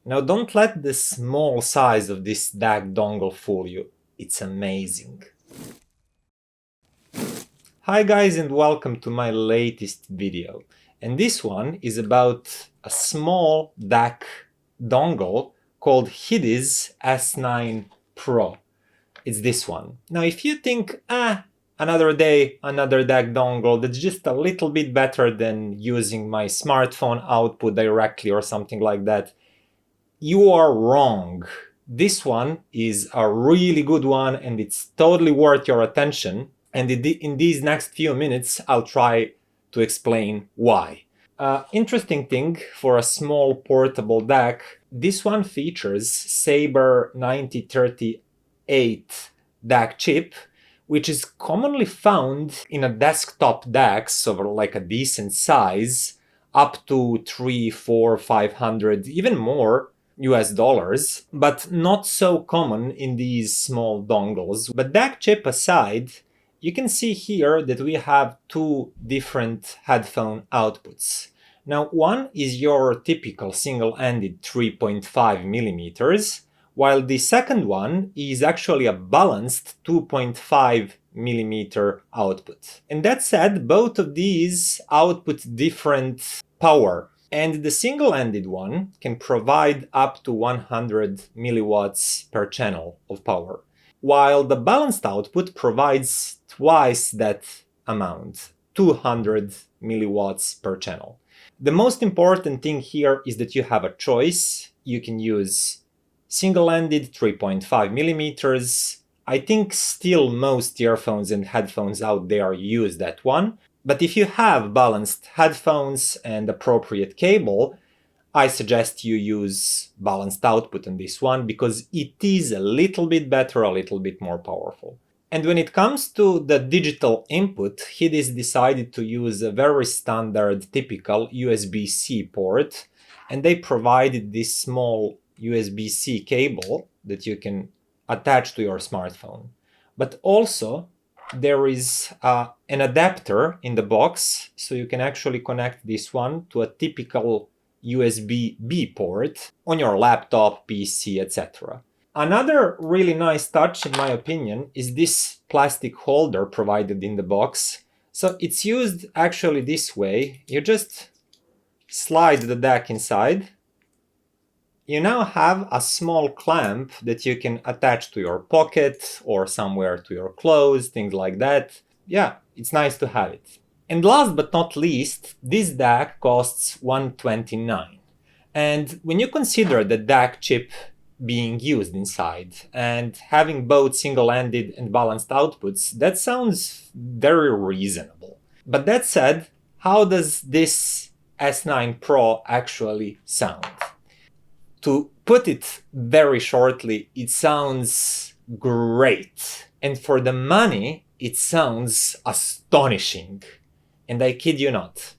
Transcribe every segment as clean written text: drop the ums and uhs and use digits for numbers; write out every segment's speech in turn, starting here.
Now don't let the small size of this DAC dongle fool you. It's amazing. Hi guys and welcome to my latest video. And this one is about a small DAC dongle called Hidizs S9 Pro. It's this one. Now if you think, another day, another DAC dongle that's just a little bit better than using my smartphone output directly or something like that, you are wrong. This one is a really good one and it's totally worth your attention. And in these next few minutes, I'll try to explain why. Interesting thing for a small portable DAC, this one features Sabre 9038 DAC chip, which is commonly found in a desktop DACs of like a decent size, up to 300, 400, 500, even more US dollars, but not so common in these small dongles. But DAC chip aside, you can see here that we have two different headphone outputs. Now, one is your typical single-ended 3.5 millimeters, while the second one is actually a balanced 2.5 millimeter output. And that said, both of these output different power. And the single-ended one can provide up to 100 milliwatts per channel of power, while the balanced output provides twice that amount, 200 milliwatts per channel. The most important thing here is that you have a choice. You can use single-ended 3.5 millimeters. I think still most earphones and headphones out there use that one. But if you have balanced headphones and appropriate cable, I suggest you use balanced output on this one because it is a little bit better, a little bit more powerful. And when it comes to the digital input, Hidizs decided to use a very standard, typical USB-C port, and they provided this small USB-C cable that you can attach to your smartphone. But also, there is an adapter in the box, so you can actually connect this one to a typical USB-B port on your laptop, PC, etc. Another really nice touch, in my opinion, is this plastic holder provided in the box. So it's used actually this way. You just slide the DAC inside. You now have a small clamp that you can attach to your pocket or somewhere to your clothes, things like that. Yeah, it's nice to have it. And last but not least, this DAC costs $129. And when you consider the DAC chip being used inside and having both single-ended and balanced outputs, that sounds very reasonable. But that said, how does this S9 Pro actually sound? To put it very shortly, it sounds great. And for the money, it sounds astonishing. And I kid you not.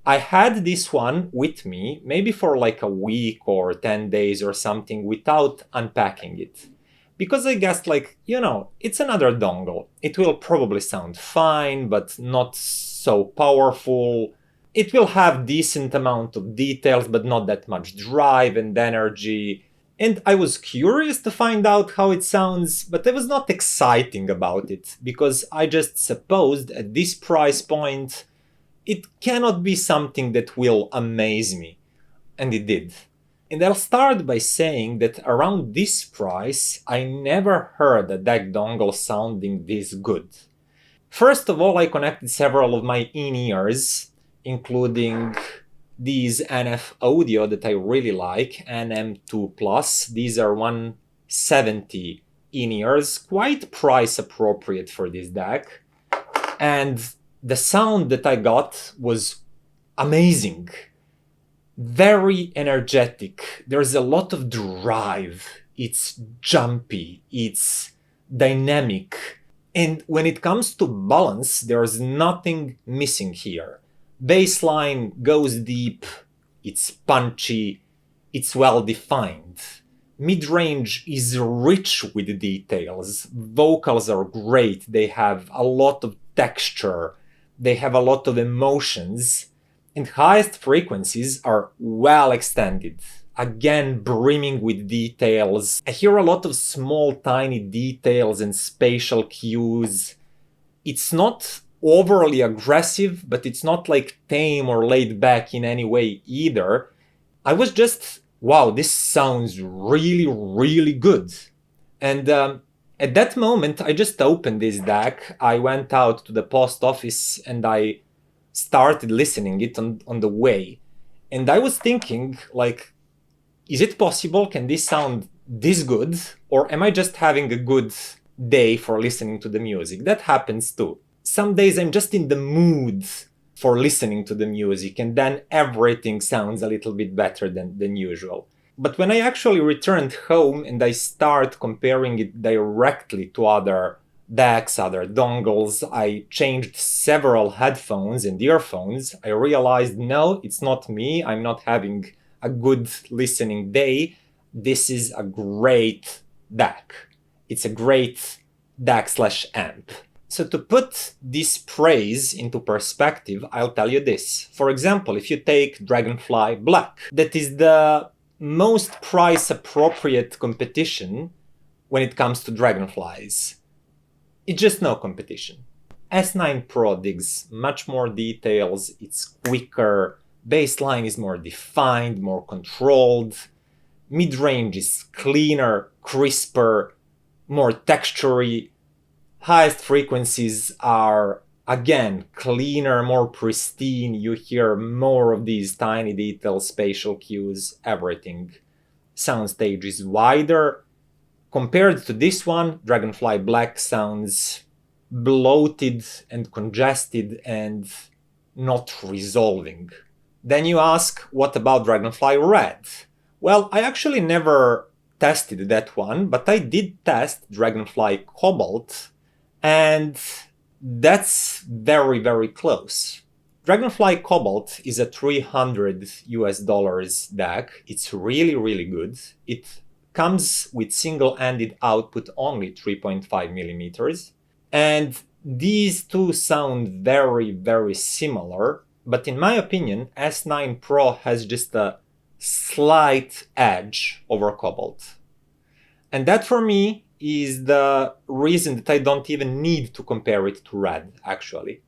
I had this one with me maybe for like a week or 10 days or something without unpacking it. Because I guessed it's another dongle. It will probably sound fine, but not so powerful. It will have decent amount of details, but not that much drive and energy. And I was curious to find out how it sounds, but I was not exciting about it, because I just supposed at this price point, it cannot be something that will amaze me. And it did. And I'll start by saying that around this price, I never heard a DAC dongle sounding this good. First of all, I connected several of my in-ears, including these NF Audio that I really like, NM2+. These are 170 in-ears, quite price appropriate for this DAC. And the sound that I got was amazing. Very energetic. There's a lot of drive. It's jumpy. It's dynamic. And when it comes to balance, there's nothing missing here. Bassline goes deep. It's punchy. It's well defined. Mid-range is rich with details. Vocals are great. They have a lot of texture. They have a lot of emotions. And highest frequencies are well extended. again brimming with details. I hear a lot of small tiny details and spatial cues. It's not overly aggressive, but it's not like tame or laid back in any way either. I was just, wow, this sounds really, really good. And at that moment, I just opened this DAC. I went out to the post office and I started listening it on the way. And I was thinking, like, is it possible? Can this sound this good? Or am I just having a good day for listening to the music? That happens too. Some days I'm just in the mood for listening to the music, and then everything sounds a little bit better than usual. But when I actually returned home and I start comparing it directly to other DACs, other dongles, I changed several headphones and earphones, I realized, no, it's not me, I'm not having a good listening day. This is a great DAC. It's a great DAC/amp. So to put this praise into perspective, I'll tell you this. For example, if you take Dragonfly Black, that is the most price-appropriate competition when it comes to Dragonflies. It's just no competition. S9 Pro digs much more details, it's quicker, bassline is more defined, more controlled, mid-range is cleaner, crisper, more textury. Highest frequencies are, again, cleaner, more pristine. You hear more of these tiny details, spatial cues, everything. Soundstage is wider. Compared to this one, Dragonfly Black sounds bloated and congested and not resolving. Then you ask, what about Dragonfly Red? Well, I actually never tested that one, but I did test Dragonfly Cobalt, and that's very, very close. Dragonfly Cobalt is a $300 DAC. It's really, really good. It comes with single-ended output only 3.5 millimeters. And these two sound very, very similar. But in my opinion, S9 Pro has just a slight edge over Cobalt. And that for me is the reason that I don't even need to compare it to Red, actually.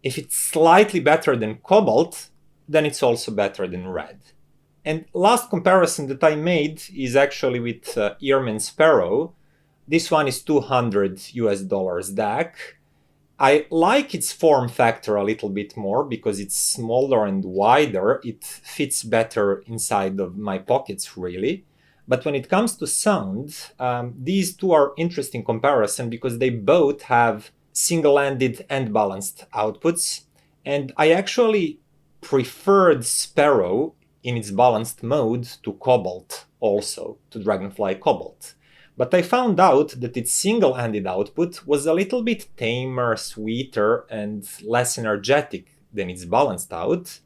If it's slightly better than Cobalt, then it's also better than Red. And last comparison that I made is actually with EarMen Sparrow. This one is $200 DAC. I like its form factor a little bit more because it's smaller and wider. It fits better inside of my pockets, really. But when it comes to sound, these two are interesting comparison because they both have single-ended and balanced outputs. And I actually preferred Sparrow in its balanced mode to Cobalt also, to Dragonfly Cobalt. But I found out that its single-ended output was a little bit tamer, sweeter, and less energetic than its balanced out.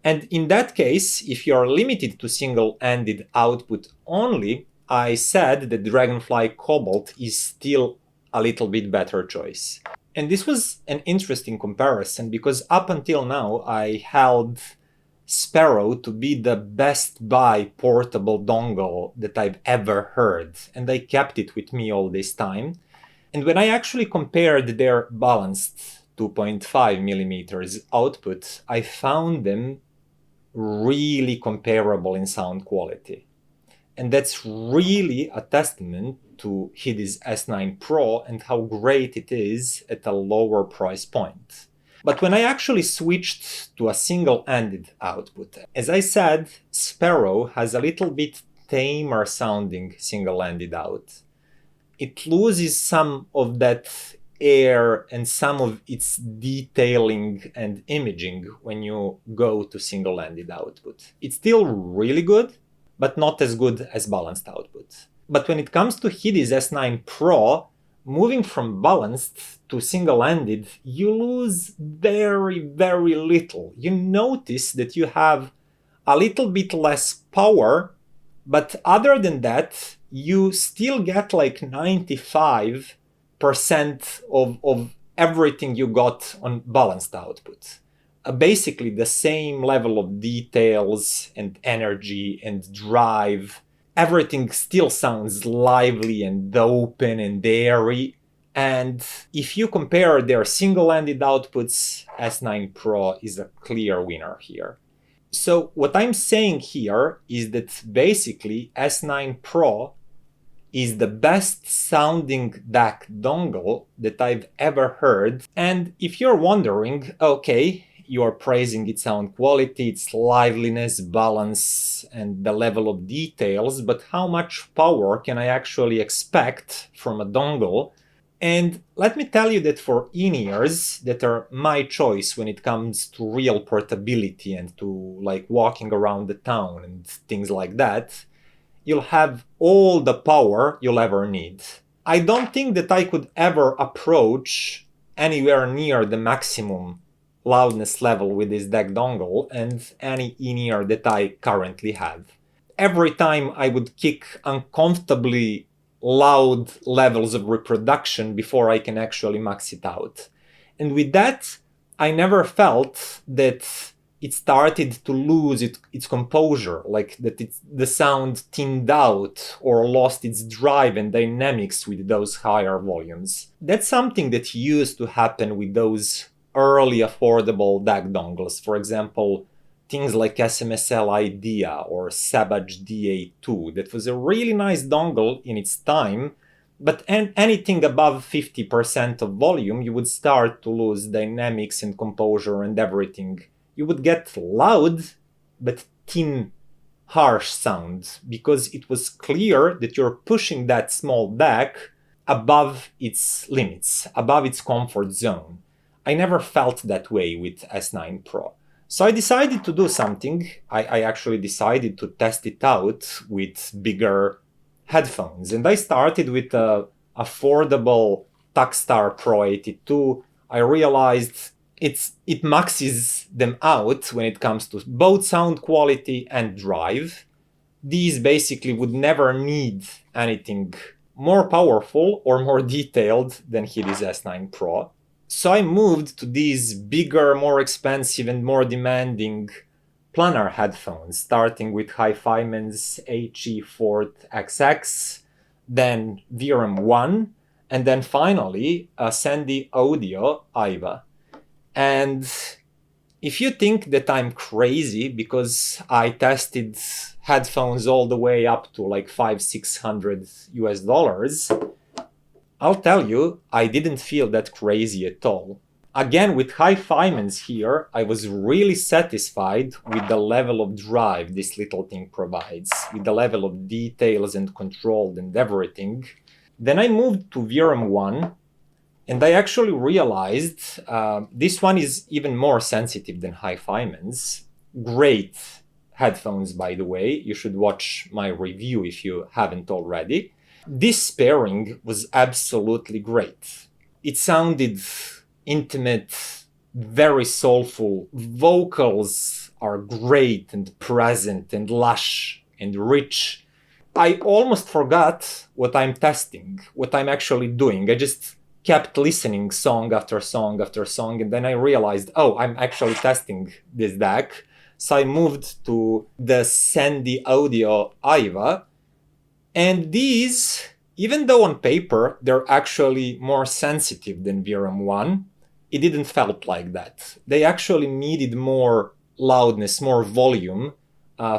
And in that case, if you are limited to single-ended output only, I said that Dragonfly Cobalt is still a little bit better choice. And this was an interesting comparison because up until now I held Sparrow to be the best buy portable dongle that I've ever heard, and I kept it with me all this time. And when I actually compared their balanced 2.5 millimeters output, I found them really comparable in sound quality. And that's really a testament to Hidizs S9 Pro and how great it is at a lower price point. But when I actually switched to a single-ended output, as I said, Sparrow has a little bit tamer sounding single-ended out. It loses some of that air and some of its detailing and imaging when you go to single-ended output. It's still really good, but not as good as balanced output. But when it comes to Hidizs S9 Pro, moving from balanced to single-ended, you lose very, very little. You notice that you have a little bit less power, but other than that, you still get like 95% of everything you got on balanced output. basically the same level of details and energy and drive. Everything still sounds lively and open and airy. And if you compare their single-ended outputs, S9 Pro is a clear winner here. So what I'm saying here is that basically S9 Pro is the best sounding DAC dongle that I've ever heard. And if you're wondering, okay, you're praising its sound quality, its liveliness, balance, and the level of details, but how much power can I actually expect from a dongle? And let me tell you that for in-ears that are my choice when it comes to real portability and to like walking around the town and things like that, you'll have all the power you'll ever need. I don't think that I could ever approach anywhere near the maximum loudness level with this DAC dongle and any in-ear that I currently have. Every time I would kick uncomfortably loud levels of reproduction before I can actually max it out. And with that, I never felt that it started to lose its composure, like that the sound thinned out or lost its drive and dynamics with those higher volumes. That's something that used to happen with those early affordable DAC dongles. For example, things like SMSL Idea or Savage DA2. That was a really nice dongle in its time, but anything above 50% of volume, you would start to lose dynamics and composure and everything. You would get loud, but thin, harsh sound, because it was clear that you're pushing that small DAC above its limits, above its comfort zone. I never felt that way with S9 Pro. So I decided to do something. I actually decided to test it out with bigger headphones. And I started with a affordable Takstar Pro 82. I realized it maxes them out when it comes to both sound quality and drive. These basically would never need anything more powerful or more detailed than Hidizs S9 Pro. So I moved to these bigger, more expensive and more demanding planar headphones, starting with EarMen's HE4XX, then VRM 1, and then finally Sandy Audio iiWi. And if you think that I'm crazy because I tested headphones all the way up to like $500-600, I'll tell you, I didn't feel that crazy at all. Again, with EarMen's here, I was really satisfied with the level of drive this little thing provides, with the level of details and control and everything. Then I moved to VRM 1, and I actually realized this one is even more sensitive than EarMen's. Great headphones, by the way. You should watch my review if you haven't already. This pairing was absolutely great. It sounded intimate, very soulful. Vocals are great and present and lush and rich. I almost forgot what I'm testing, what I'm actually doing. I just kept listening song after song after song, and then I realized, oh, I'm actually testing this DAC. So I moved to the Sandy Audio iiWi, and these, even though on paper they're actually more sensitive than VRM 1, it didn't felt like that. They actually needed more loudness, more volume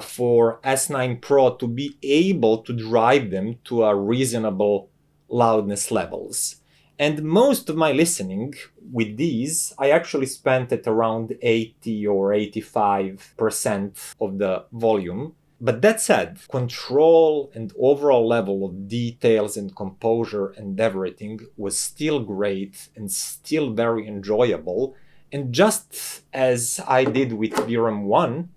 for S9 Pro to be able to drive them to a reasonable loudness levels. And most of my listening with these, I actually spent at around 80 or 85% of the volume. But that said, control and overall level of details and composure and everything was still great and still very enjoyable. And just as I did with VRM 1,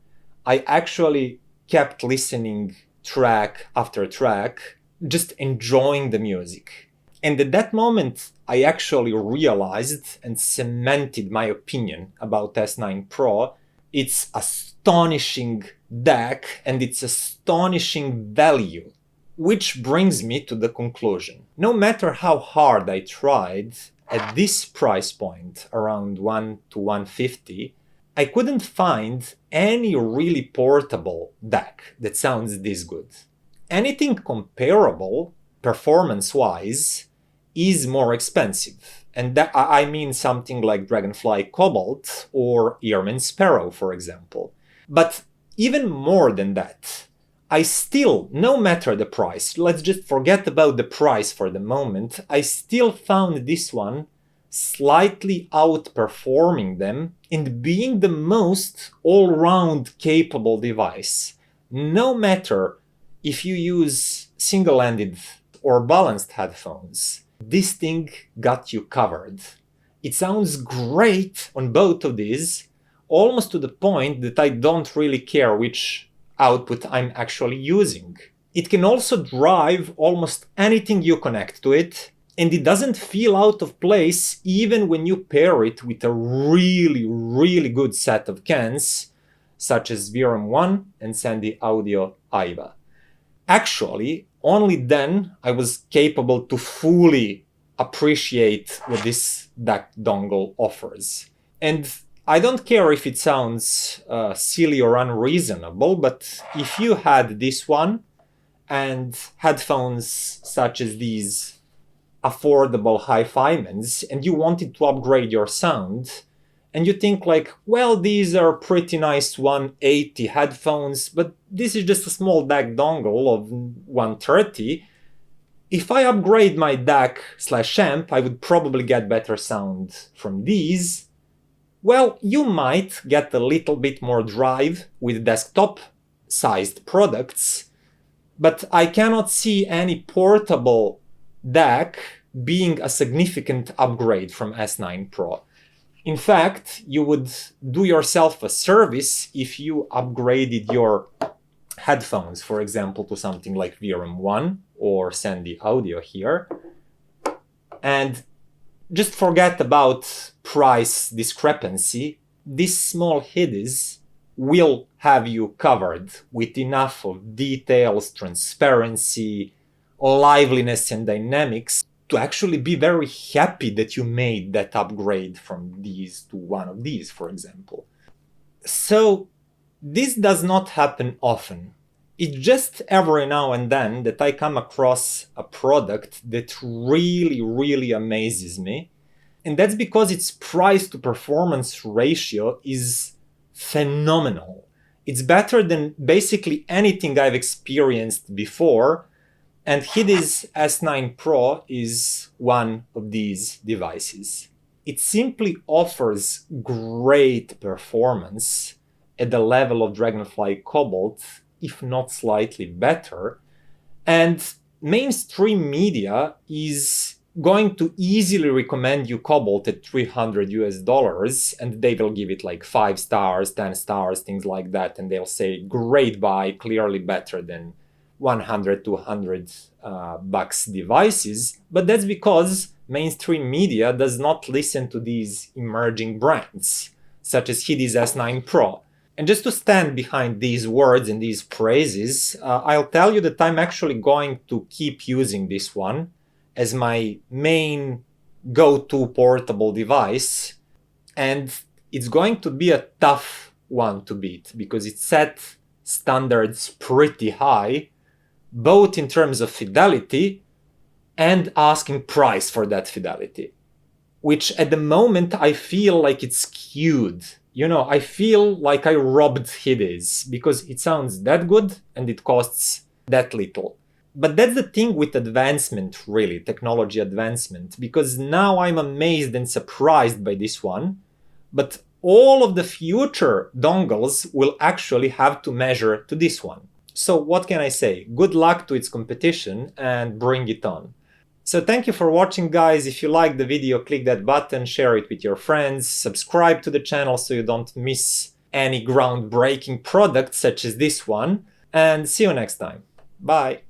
I actually kept listening track after track, just enjoying the music. And at that moment, I actually realized and cemented my opinion about S9 Pro. It's astonishing DAC and its astonishing value, which brings me to the conclusion. No matter how hard I tried, at this price point, around $1 to $150, I couldn't find any really portable DAC that sounds this good. Anything comparable, performance-wise, is more expensive. And that, I mean something like Dragonfly Cobalt or EarMen Sparrow, for example. But even more than that, I still, no matter the price, let's just forget about the price for the moment, I still found this one slightly outperforming them and being the most all-round capable device. No matter if you use single-ended or balanced headphones, this thing got you covered. It sounds great on both of these, almost to the point that I don't really care which output I'm actually using. It can also drive almost anything you connect to it, and it doesn't feel out of place even when you pair it with a really good set of cans, such as VRM1 and Sandy Audio iiWi. Actually, only then I was capable to fully appreciate what this DAC dongle offers. And I don't care if it sounds silly or unreasonable, but if you had this one and headphones such as these affordable hi-fi mens and you wanted to upgrade your sound, and you think like, well, these are pretty nice 180 headphones, but this is just a small DAC dongle of 130. If I upgrade my DAC/amp, I would probably get better sound from these. Well, you might get a little bit more drive with desktop-sized products, but I cannot see any portable DAC being a significant upgrade from S9 Pro. In fact, you would do yourself a service if you upgraded your headphones, for example, to something like VRM1 or Sandy Audio here. And just forget about price discrepancy. This small Hidizs will have you covered with enough of details, transparency, liveliness, and dynamics to actually be very happy that you made that upgrade from these to one of these, for example. So this does not happen often. It's just every now and then that I come across a product that really amazes me. And that's because its price to performance ratio is phenomenal. It's better than basically anything I've experienced before. And Hidizs S9 Pro is one of these devices. It simply offers great performance at the level of Dragonfly Cobalt, if not slightly better. And mainstream media is going to easily recommend you Cobalt at $300 and they will give it like 5 stars, 10 stars, things like that. And they'll say, great buy, clearly better than $100-200 devices, but that's because mainstream media does not listen to these emerging brands, such as Hidizs S9 Pro. And just to stand behind these words and these praises, I'll tell you that I'm actually going to keep using this one as my main go-to portable device, and it's going to be a tough one to beat because it set standards pretty high, both in terms of fidelity and asking price for that fidelity, which at the moment I feel like it's skewed. You know, I feel like I robbed Hidizs because it sounds that good and it costs that little. But that's the thing with advancement, really, technology advancement, because now I'm amazed and surprised by this one, but all of the future dongles will actually have to measure to this one. So what can I say? Good luck to its competition and bring it on. So thank you for watching, guys. If you liked the video, click that button, share it with your friends, subscribe to the channel so you don't miss any groundbreaking products such as this one, and see you next time. Bye!